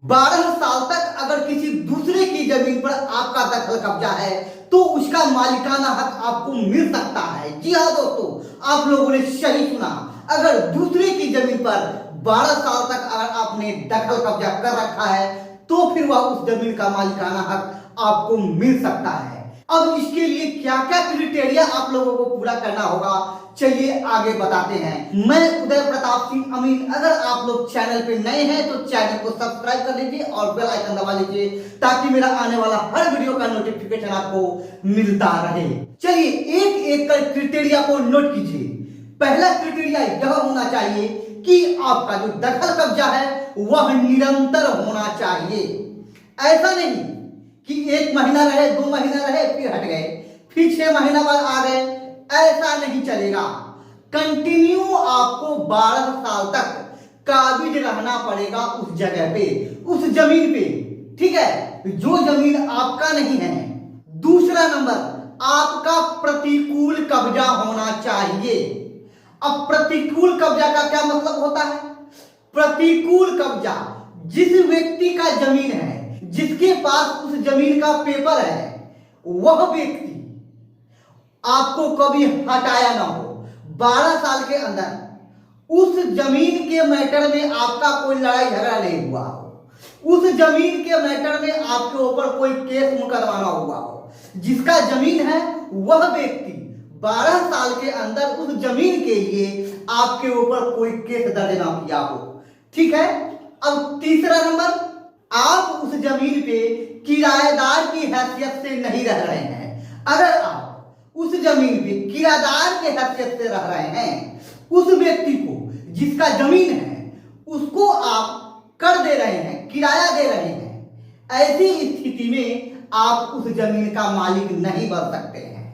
12 साल तक अगर किसी दूसरे की जमीन पर आपका दखल कब्जा है तो उसका मालिकाना हक आपको मिल सकता है। जी हाँ दोस्तों, आप लोगों ने सही सुना। अगर दूसरे की जमीन पर 12 साल तक अगर आपने दखल कब्जा कर रखा है तो फिर वह उस जमीन का मालिकाना हक आपको मिल सकता है। अब इसके लिए क्या क्या क्राइटेरिया आप लोगों को पूरा करना होगा, चलिए आगे बताते हैं। मैं उदय प्रताप सिंह अमीन। अगर आप लोग चैनल पे नए हैं तो चैनल को सब्सक्राइब कर लीजिए और बेल आइकन दबा लीजिए ताकि मेरा आने वाला हर वीडियो का नोटिफिकेशन आपको मिलता रहे। चलिए एक एक कर क्राइटेरिया को नोट कीजिए। पहला क्राइटेरिया यह होना चाहिए कि आपका जो दखल कब्जा है वह निरंतर होना चाहिए। ऐसा नहीं कि 1 महीना रहे, 2 महीना रहे, फिर हट गए, फिर 6 महीना बाद आ गए, ऐसा नहीं चलेगा। कंटिन्यू आपको 12 साल तक काबिज रहना पड़ेगा उस जगह पे, उस जमीन पे, ठीक है, जो जमीन आपका नहीं है। दूसरा नंबर, आपका प्रतिकूल कब्जा होना चाहिए। अब प्रतिकूल कब्जा का क्या मतलब होता है? प्रतिकूल कब्जा जिस व्यक्ति का जमीन है, जिसके पास उस जमीन का पेपर है, वह व्यक्ति आपको कभी हटाया ना हो। 12 साल के अंदर उस जमीन के मैटर में आपका कोई लड़ाई झगड़ा नहीं हुआ हो, उस जमीन के मैटर में आपके ऊपर कोई केस मुकदमा ना हुआ हो। जिसका जमीन है वह व्यक्ति 12 साल के अंदर उस जमीन के लिए आपके ऊपर कोई केस दर्ज ना किया हो, ठीक है। अब तीसरा नंबर, आप उस जमीन पे किराएदार की हैसियत से नहीं रह रहे हैं। अगर आप उस जमीन पे किराएदार के हैसियत से रह रहे हैं, उस व्यक्ति को जिसका जमीन है उसको आप कर दे रहे हैं, किराया दे रहे हैं, ऐसी स्थिति में आप उस जमीन का मालिक नहीं बन सकते हैं,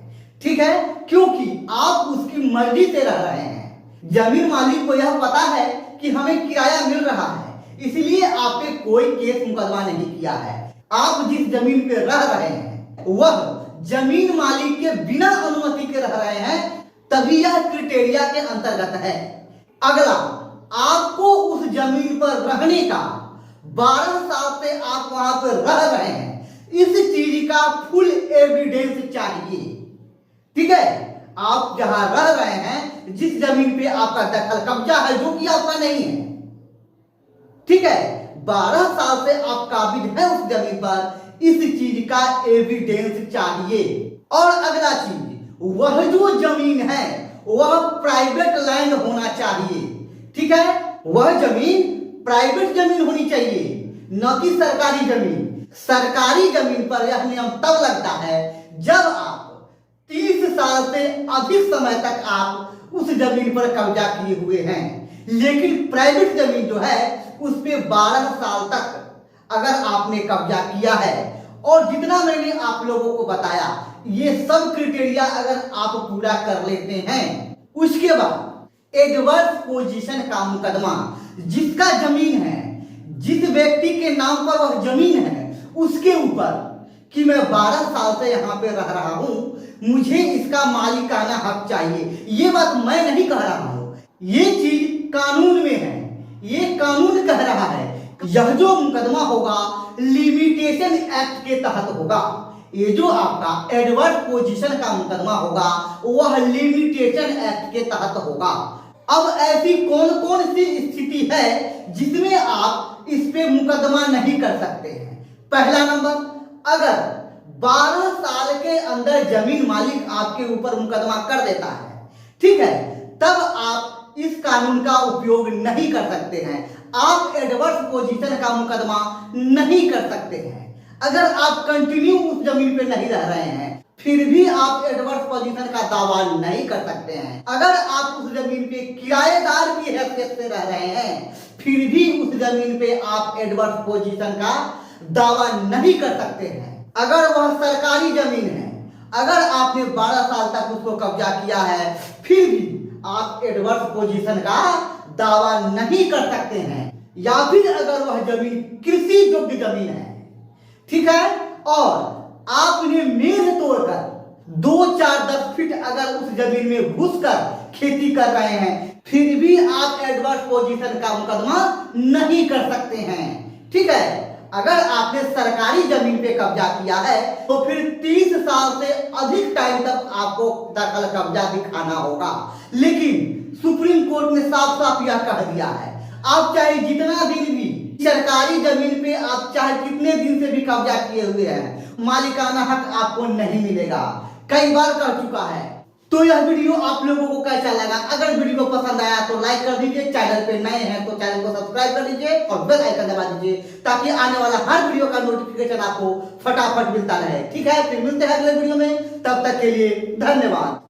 ठीक है, क्योंकि आप उसकी मर्जी से रह रहे हैं। जमीन मालिक को यह पता है कि हमें किराया मिल रहा है, इसलिए आप पे कोई केस मुकदमा नहीं किया है। आप जिस जमीन पे रह रहे हैं वह जमीन मालिक के बिना अनुमति के रह रहे हैं, तभी यह क्राइटेरिया के अंतर्गत है। अगला, आपको उस जमीन पर रहने का 12 साल से आप वहां पर रह रहे हैं, इस चीज का फुल एविडेंस चाहिए, ठीक है। आप जहां रह रहे हैं, जिस जमीन पे आपका दखल कब्जा है जो कि आपका नहीं है, ठीक है, 12 साल से आप काबिज हैं उस जमीन पर, इस चीज का एविडेंस चाहिए। और अगला चीज, वह जो जमीन है वह प्राइवेट लैंड होना चाहिए, ठीक है, वह जमीन प्राइवेट जमीन होनी चाहिए, न कि सरकारी जमीन। सरकारी जमीन पर यह नियम तब लगता है जब आप 30 साल से अधिक समय तक आप उस जमीन पर कब्जा किए हुए हैं। लेकिन प्राइवेट जमीन जो है उस पे 12 साल तक अगर आपने कब्जा किया है, और जितना मैंने आप लोगों को बताया ये सब क्राइटेरिया अगर आप पूरा कर लेते हैं, उसके बाद एडवर्स पोजीशन का मुकदमा, जिसका जमीन है, जिस व्यक्ति के नाम पर वह जमीन है, उसके ऊपर कि मैं 12 साल से यहां पे रह रहा हूं, मुझे इसका मालिकाना हक चाहिए। ये बात मैं नहीं कह रहा हूं, ये चीज कानून में है, ये कानून कह रहा है। यह जो मुकदमा होगा लिमिटेशन एक्ट के तहत होगा। ये जो आपका एडवर्स पोजीशन का मुकदमा होगा वह लिमिटेशन एक्ट के तहत होगा। अब ऐसी कौन कौन सी स्थिति है जिसमें आप इस पे मुकदमा नहीं कर सकते हैं? पहला नंबर, अगर 12 साल के अंदर जमीन मालिक आपके ऊपर मुकदमा कर देता है, ठीक है, तब आप इस कानून का उपयोग नहीं कर सकते हैं। आप एडवर्स पोजीशन का मुकदमा नहीं कर सकते हैं। अगर आप कंटिन्यू उस जमीन पे नहीं रह रहे हैं फिर भी आप एडवर्स पोजीशन का दावा नहीं कर सकते हैं। अगर आप उस जमीन पे किराएदार की हैसियत से रह रहे हैं फिर भी उस जमीन पे आप एडवर्स पोजीशन का दावा नहीं कर सकते हैं। अगर वह सरकारी जमीन है, अगर आपने 12 साल तक उसको कब्जा किया है फिर भी आप एडवर्स पोजीशन का दावा नहीं कर सकते हैं। या फिर अगर वह जमीन कृषि योग्य जमीन है, ठीक है, और आपने मेड़ तोड़कर 2, 4, 10 फीट अगर उस जमीन में घुसकर खेती कर रहे हैं फिर भी आप एडवर्स पोजीशन का मुकदमा नहीं कर सकते हैं, ठीक है। अगर आपने सरकारी जमीन पे कब्जा किया है तो फिर 30 साल से अधिक टाइम तक आपको दखल कब्जा दिखाना होगा। लेकिन सुप्रीम कोर्ट ने साफ साफ यह कह दिया है, आप चाहे जितना दिन भी सरकारी जमीन पे आप चाहे कितने दिन से भी कब्जा किए हुए हैं, मालिकाना हक आपको नहीं मिलेगा। कई बार कर चुका है। तो यह वीडियो आप लोगों को कैसा लगा? अगर वीडियो पसंद आया तो लाइक कर दीजिए, चैनल पे नए हैं तो चैनल को सब्सक्राइब कर लीजिए और बेल आइकन दबा दीजिए ताकि आने वाला हर वीडियो का नोटिफिकेशन आपको फटाफट मिलता रहे। ठीक है, फिर मिलते हैं अगले वीडियो में, तब तक के लिए धन्यवाद।